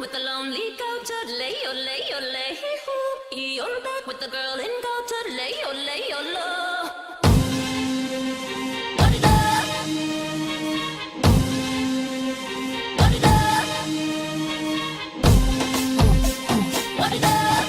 with the lonely culture, lay, oh, lay, oh, lay, hoo. You're back with the girl in culture, lay, oh, lay, oh, low. What it up? What it up? What it up?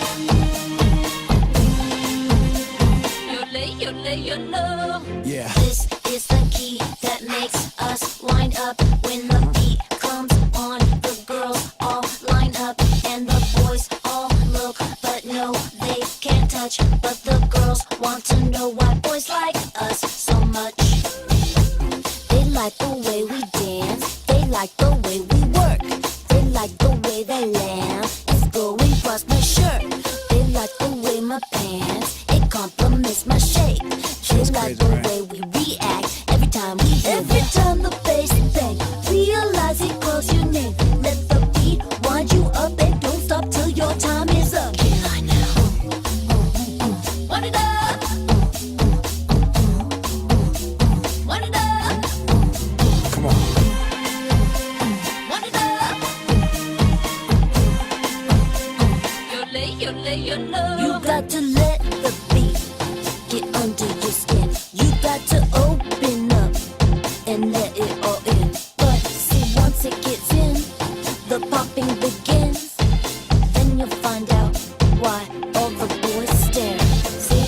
You lay, you low. Yeah. This is the key that makes us wind up when the beat comes on. The girls all line up and the boys all look, but no, they can't touch. But the girls want to know why boys like us so much. They like the way we dance, they like the way we work, they like the way that lamb is going across my shirt. They like the way my pants, it complements my shape. They like the way we react every time we hear every time the bass bang. Realize it calls your name. Let the beat wind you up and don't stop till your time is up. Get in line now. What it up? What it up? Come on. What it up? You lay, you low. You got to let the beat get under your skin. You got to open up and let it all in. But see, once it gets in, the popping begins. Then you'll find out why all the boys stare. See,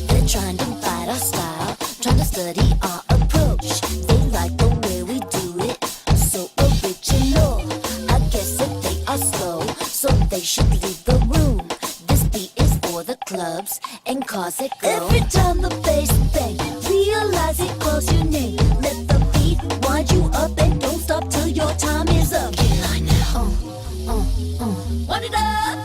they're trying to fight our style, trying to study our approach. They like the way we do it, so original. I guess that they are slow, so they should leave the room. This beat is for the clubs and cars that go. Every time the bass bang, realize it calls your name. Let the beat wind you up and don't stop till your time is up. Get in line now. What it up?